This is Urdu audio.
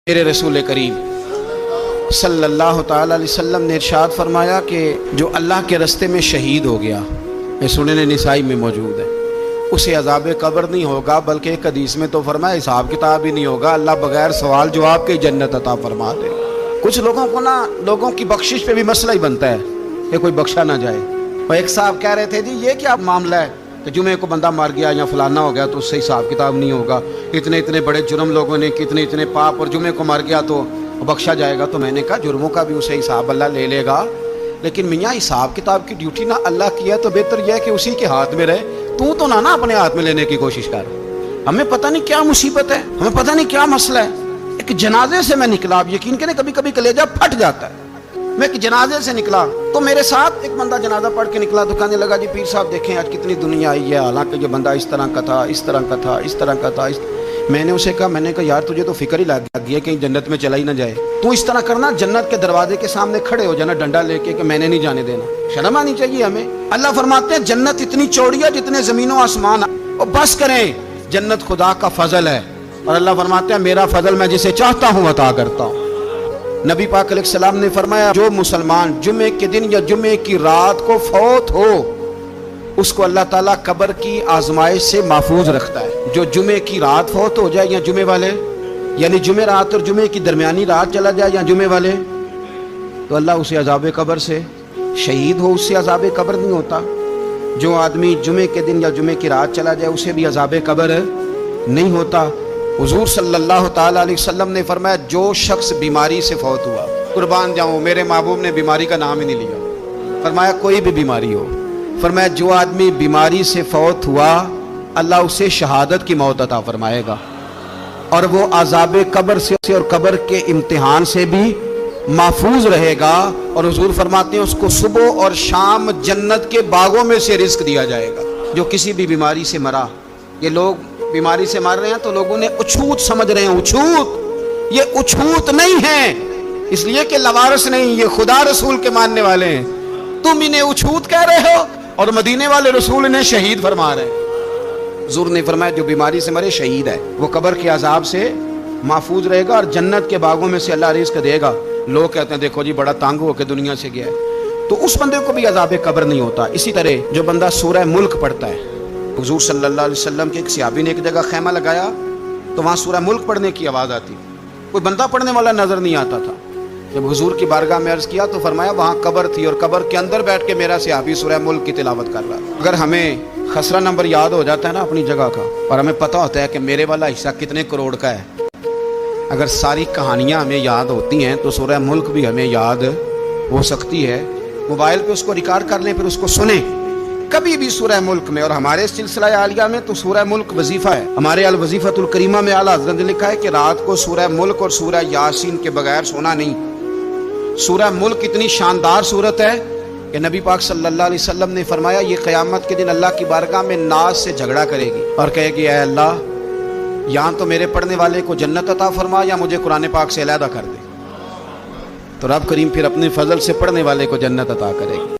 میرے رسول کریم صلی اللہ تعالی علیہ وسلم نے ارشاد فرمایا کہ جو اللہ کے رستے میں شہید ہو گیا، یہ سنن نسائی میں موجود ہے، اسے عذاب قبر نہیں ہوگا، بلکہ ایک حدیث میں تو فرمایا حساب کتاب ہی نہیں ہوگا، اللہ بغیر سوال جواب کے جنت عطا فرما دے۔ کچھ لوگوں کو لوگوں کی بخشش پہ بھی مسئلہ ہی بنتا ہے کہ کوئی بخشا نہ جائے۔ اور ایک صاحب کہہ رہے تھے جی یہ کیا معاملہ ہے کہ جمعے کو بندہ مر گیا یا فلانا ہو گیا تو اس سے حساب کتاب نہیں ہوگا، اتنے بڑے جرم لوگوں نے اتنے پاپ، اور جمعے کو مر گیا تو بخشا جائے گا۔ تو میں نے کہا جرموں کا بھی اسے حساب اللہ لے لے گا، لیکن میاں حساب کتاب کی ڈیوٹی نہ اللہ کی ہے تو بہتر یہ ہے کہ اسی کے ہاتھ میں رہے، تو نہ اپنے ہاتھ میں لینے کی کوشش کر۔ ہمیں پتہ نہیں کیا مصیبت ہے، ہمیں پتہ نہیں کیا مسئلہ ہے۔ ایک جنازے سے میں نکلا، آپ یقین کریں کبھی کبھی کلیجہ پھٹ جاتا ہے۔ میں ایک جنازے سے نکلا تو میرے ساتھ ایک بندہ جنازہ پڑھ کے نکلا تو کہنے لگا جی پیر صاحب دیکھیں آج کتنی دنیا آئی ہے، حالانکہ یہ بندہ اس طرح کا تھا، اس طرح کا تھا، اس طرح کا تھا۔ میں نے اسے کہا یار تجھے تو فکر ہی لگ گیا کہیں جنت میں چلا ہی نہ جائے، تو اس طرح کرنا جنت کے دروازے کے سامنے کھڑے ہو جانا ڈنڈا لے کے کہ میں نے نہیں جانے دینا۔ شرم آنی چاہیے ہمیں۔ اللہ فرماتے ہیں جنت اتنی چوڑی ہے جتنے زمین و آسمان، اور بس کریں جنت خدا کا فضل ہے، اور اللہ فرماتے ہیں میرا فضل میں جسے چاہتا ہوں عطا کرتا ہوں۔ نبی پاک علیہ السلام نے فرمایا جو مسلمان جمعے کے دن یا جمعے کی رات کو فوت ہو اس کو اللہ تعالیٰ قبر کی آزمائش سے محفوظ رکھتا ہے۔ جو جمعے کی رات فوت ہو جائے یا جمعے والے، یعنی جمعے رات اور جمعے کی درمیانی رات چلا جائے یا جمعے والے، تو اللہ اسے عذاب قبر سے، شہید ہو اس سے عذاب قبر نہیں ہوتا۔ جو آدمی جمعے کے دن یا جمعے کی رات چلا جائے اسے بھی عذاب قبر نہیں ہوتا۔ حضور صلی اللہ تعالیٰ علیہ وسلم نے فرمایا جو شخص بیماری سے فوت ہوا، قربان جاؤں میرے محبوب نے بیماری کا نام ہی نہیں لیا، فرمایا کوئی بھی بیماری ہو، فرمایا جو آدمی بیماری سے فوت ہوا اللہ اسے شہادت کی موت عطا فرمائے گا، اور وہ عذاب قبر سے اور قبر کے امتحان سے بھی محفوظ رہے گا۔ اور حضور فرماتے ہیں اس کو صبح اور شام جنت کے باغوں میں سے رزق دیا جائے گا۔ جو کسی بھی بیماری سے مرا، یہ لوگ بیماری سے مر رہے ہیں تو لوگوں نے اچھوت سمجھ رہے ہیں، اچھوت، یہ اچھوت نہیں ہے، اس لیے کہ لوارث نہیں، یہ خدا رسول کے ماننے والے ہیں۔ تم انہیں اچھوت کہہ رہے ہو اور مدینے والے رسول انہیں شہید فرما رہے ہیں۔ حضور نے فرمایا جو بیماری سے مرے شہید ہے، وہ قبر کے عذاب سے محفوظ رہے گا اور جنت کے باغوں میں سے اللہ رزق دے گا۔ لوگ کہتے ہیں دیکھو جی بڑا تنگ ہو کے دنیا سے گیا ہے، تو اس بندے کو بھی عذاب قبر نہیں ہوتا۔ اسی طرح جو بندہ سورہ ملک پڑھتا ہے، حضور صلی اللہ علیہ وسلم کے ایک صحابی نے ایک جگہ خیمہ لگایا تو وہاں سورہ ملک پڑھنے کی آواز آتی، کوئی بندہ پڑھنے والا نظر نہیں آتا تھا۔ جب حضور کی بارگاہ میں عرض کیا تو فرمایا وہاں قبر تھی اور قبر کے اندر بیٹھ کے میرا صحابی سورہ ملک کی تلاوت کر رہا۔ اگر ہمیں خسرہ نمبر یاد ہو جاتا ہے نا اپنی جگہ کا، اور ہمیں پتہ ہوتا ہے کہ میرے والا حصہ کتنے کروڑ کا ہے، اگر ساری کہانیاں ہمیں یاد ہوتی ہیں تو سورہ ملک بھی ہمیں یاد ہو سکتی ہے۔ موبائل پہ اس کو ریکارڈ کر لیں پھر اس کو سنیں کبھی بھی سورہ ملک میں۔ اور ہمارے سلسلہ عالیہ میں تو سورہ ملک وظیفہ ہے، ہمارے الوظیفۃ الکریمہ میں اعلیٰ حضرت نے لکھا ہے کہ رات کو سورہ ملک اور سورہ یاسین کے بغیر سونا نہیں۔ سورہ ملک اتنی شاندار سورت ہے کہ نبی پاک صلی اللہ علیہ وسلم نے فرمایا یہ قیامت کے دن اللہ کی بارگاہ میں ناز سے جھگڑا کرے گی اور کہے گی اے اللہ یہاں تو میرے پڑھنے والے کو جنت عطا فرما یا مجھے قرآن پاک سے علیحدہ کر دے، تو رب کریم پھر اپنے فضل سے پڑھنے والے کو جنت عطا کرے گی۔